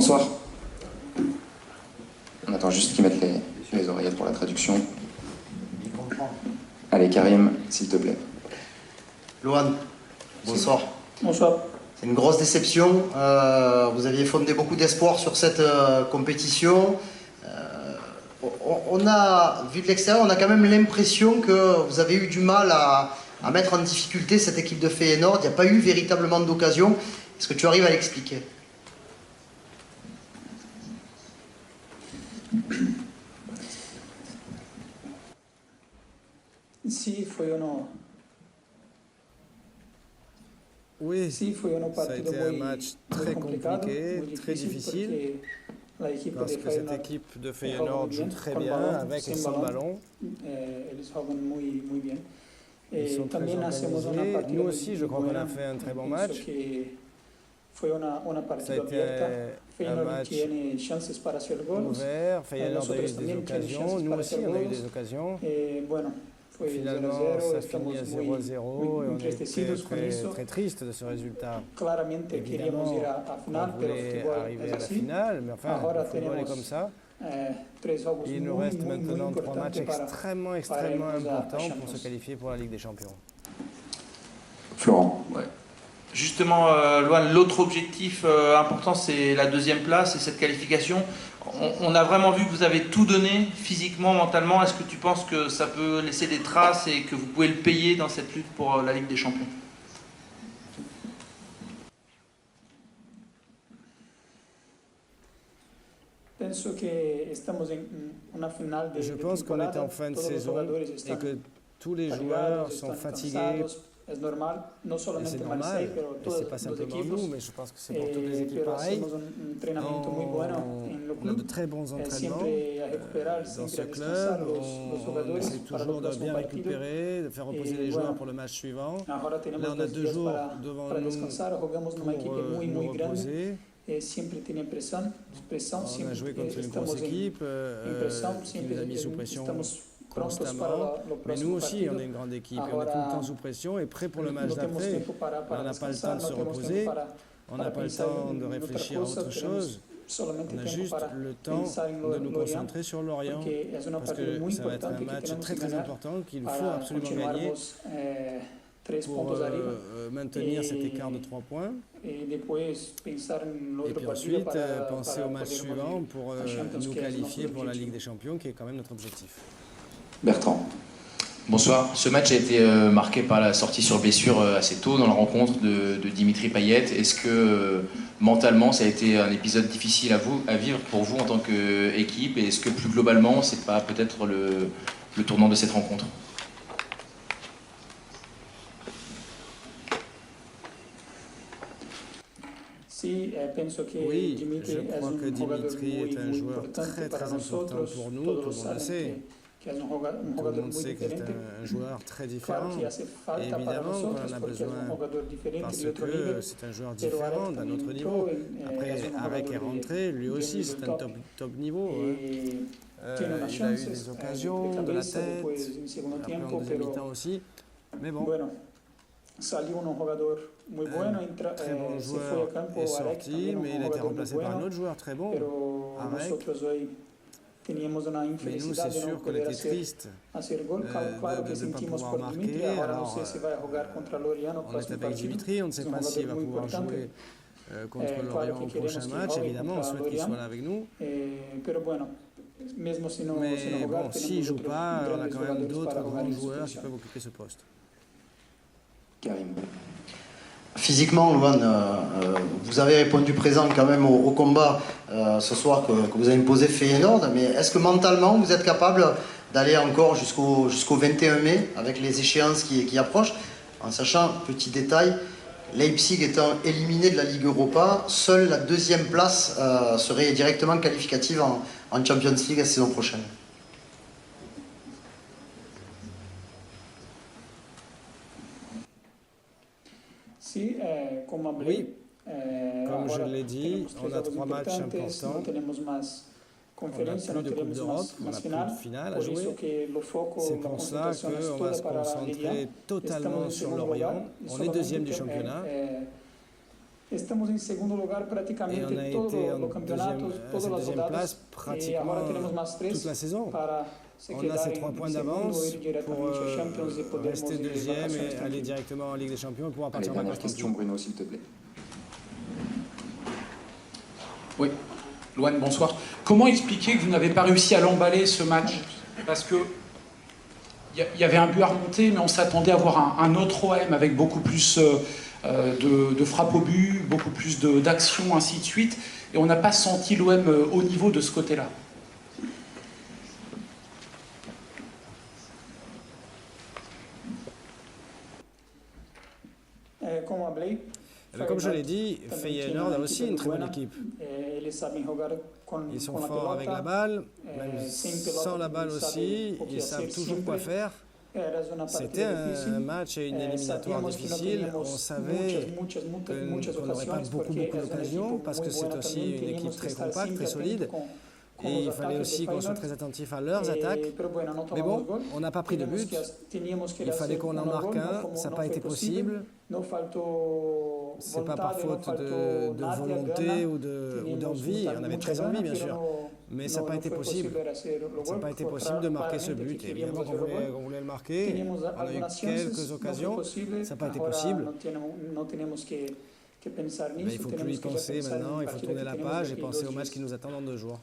Bonsoir. On attend juste qu'ils mettent les oreillettes pour la traduction. Allez, Karim, s'il te plaît. Lohan, bonsoir. Bonsoir. C'est une grosse déception. Vous aviez fondé beaucoup d'espoir sur cette compétition. On a, vu de l'extérieur, on a quand même l'impression que vous avez eu du mal à mettre en difficulté cette équipe de Feyenoord. Il n'y a pas eu véritablement d'occasion. Est-ce que tu arrives à l'expliquer? Sì, Oui, sì, foi un ça a partido été un match très complicado, compliqué, muy très difícil, difficile, porque la equipe parce de que cette Feyenoord équipe de juega Feyenoord muy joue bien, très con bien, balón, avec et sin sans balón. ballon. Ellos juegan muy bien. Ils sont très También hacemos una organisés. partida Nous muy aussi, je crois qu'on buena. a fait un très bon Pienso match. que fue una Ça a partida été abierta. un Feyenoord match tiene chances para hacer goles. ouvert. Feyenoord a eu Nosotros des también tiene occasions, chances nous para aussi hacer on a eu goles. des occasions. Bueno, fue 0-0, Finalement, ça finit à estamos 0-0 et on était entristecidos con très, eso. très triste de ce résultat. Claramente queríamos Évidemment, ir a on final, pero voulait fútbol arriver es à la así. finale, mais enfin, Ahora le football est tenemos comme ça. tres jogos Il nous muy reste maintenant trois importantes matchs para extrêmement irnos a importants pour Champions. se qualifier pour la Ligue des Champions. Florent. Ouais. Justement, Lohan, l'autre objectif important, c'est la deuxième place et cette qualification. On a vraiment vu que vous avez tout donné, physiquement, mentalement. Est-ce que tu penses que ça peut laisser des traces et que vous pouvez le payer dans cette lutte pour la Ligue des Champions? Pienso que estamos en una final Je pense qu'on est en fin de saison et que tous les joueurs sont fatigués. Es normal, no Et solamente c'est Marseille, normal, pero et todos c'est pas los simplement equipos. nous, mais je pense que c'est pour toutes les équipes Pero pareil. hacemos un entrenamiento muy bueno en el On a de club. très bons entraînements Siempre a recuperar, dans siempre ce a descansar club. los On jugadores essaie para toujours los de bien próximos partidos. récupérer, de faire reposer les joueurs pour le match suivant. Ahora Là, tenemos on a 2 2 días jours devant para nous descansar. Jugamos pour numa equipe muy nous grande. reposer. Siempre tiene presión, On a siempre joué contre une grosse estamos équipe presión, qui siempre nous a mis sous pression estamos prontos para constamment. lo Mais nous próximo aussi, partido. on est une grande équipe et on est tout le temps sous pression et prêt pour le match No tenemos d'après. tiempo para On n'a pas le descansar, temps de se no tenemos reposer, tiempo on n'a pas le pensar temps de en otra réfléchir à cosa, autre tenemos chose. solamente On a tiempo juste para le temps pensar en de nous Lorient, concentrer sur Lorient porque es una parce partida que muy ça va être un importante que match tenemos très que très ganar important qu'il faut para absolument gagner continuarmos 3 pour puntos arriba. maintenir cet écart de 3 points. Et después pensar en Et l'autre puis partido ensuite, penser para au match poder suivant volver pour a Champions, nous que es qualifier notre pour la objectif. Ligue des Champions, qui est quand même notre objectif. Bertrand. Bonsoir. Ce match a été marqué par la sortie sur blessure assez tôt dans la rencontre de Dimitri Payet. Est-ce que mentalement ça a été un épisode difficile à vivre pour vous en tant qu'équipe, et est-ce que plus globalement c'est pas peut-être le tournant de cette rencontre? Sí, pienso que Oui, Dimitri je es crois que un jugador Dimitri est un muy joueur importante très para très important nosotros. pour nous, Todos tout le monde le saben sait. que es un Tout le jugador monde muy sait que c'est diferente. un joueur très Claro différent. que hace falta para Évidemment qu'on nosotros en a porque es un besoin jugador diferente parce de otro nivel. que c'est un joueur Pero différent Arek d'un también autre entró niveau. es Après, un Arek est jugador rentré, lui de aussi nivel c'est un top. top niveau. Hein. Tiene unas Il a eu chances des occasions, de la cabeza, tête, después en segundo après en tiempo, deuxième pero mi-temps aussi. Mais bon, bueno, salió un jugador muy bueno, très bon se fue joueur a campo, est Arek sorti, también mais un il a été jugador muy remplacé par un bueno, autre joueur très bon. pero Arek. nosotros hoy teníamos una Mais nous, infelicidad c'est de no sûr qu'on poder était triste hacer gol. Claro de que ne pas sentimos pouvoir por Dimitri, marquer. ahora no Alors, sé si va a jugar contra Lorient au on est próximo avec partido. Dimitri, on ne sait Es un pas s'il va jugador muy pouvoir importante. jouer contre claro Lorient que au queremos prochain que match. juegue Évidemment, on contra souhaite qu'il Lorient. soit là avec nous. Pero bueno, mesmo si no Mais jugar, bon, s'il ne tenemos joue otros pas, on a grandes quand même jugadores d'autres para jugar grands en su joueurs qui posición. peuvent occuper ce poste. Karim. Physiquement, Lohan, vous avez répondu présent quand même au combat ce soir que vous avez imposé Feyenoord, mais est-ce que mentalement vous êtes capable d'aller encore jusqu'au 21 mai avec les échéances qui approchent, en sachant, petit détail, Leipzig étant éliminé de la Ligue Europa, seule la deuxième place serait directement qualificative en Champions League la saison prochaine. Sí, como hablé, Oui, comme je ahora l'ai dit, tenemos on a tres juegos 3 matchs importantes, no importants. tenemos más On n'a conferencia, plus no de Coupe tenemos d'Europe, on n'a más plus final. de finale à Por eso jouer. que lo foco, C'est la pour ça concentración es qu'on va toda se para la concentrer Liga. totalement Estamos en sur segundo Lorient. lugar y On est deuxième du solamente, championnat. Estamos en segundo lugar Et on a prácticamente été todos en los campeonatos, à todas cette las deuxième rodadas. place Y pratiquement ahora tenemos más toute tres la saison. para se On a quedar ces en 3 points segundo, d'avance ir pour directamente a Champions y podermos rester ir de deuxième vacaciones et aller tranquilos. directement en Ligue des Champions et pouvoir Allez, partir en dernière vacances question, tranquille. Bruno, s'il te plaît. Oui, Loane, bonsoir. Comment expliquer que vous n'avez pas réussi à l'emballer ce match? Parce que il y avait un but à remonter, mais on s'attendait à voir un autre OM avec beaucoup plus de frappes au but, beaucoup plus d'action, ainsi de suite. Et on n'a pas senti l'OM au niveau de ce côté-là. Como hablé, Comme je l'ai dit, Feyenoord a aussi une très bonne équipe. ellos saben jugar Ils sont con la forts avec la pelota. balle, même sans la balle aussi, ils savent toujours quoi faire. C'était un match et une éliminatoire difficile. On savait qu'on n'aurait pas beaucoup d'occasions parce que c'est aussi une équipe très compacte, très solide. Et il fallait aussi qu'on soit très attentif à leurs attaques. Mais bon, on n'a pas pris de but. Il fallait qu'on en marque un. Ça n'a pas été possible. C'est pas par faute de volonté ou d'envie. On avait très envie, bien sûr. Mais ça n'a pas été possible. Ça n'a pas été possible de marquer ce but. Et évidemment qu'on voulait le marquer. On a eu quelques occasions. Ça n'a pas été possible. Mais il ne faut plus y penser maintenant. Il faut tourner la page et penser au match qui nous attend dans 2 jours.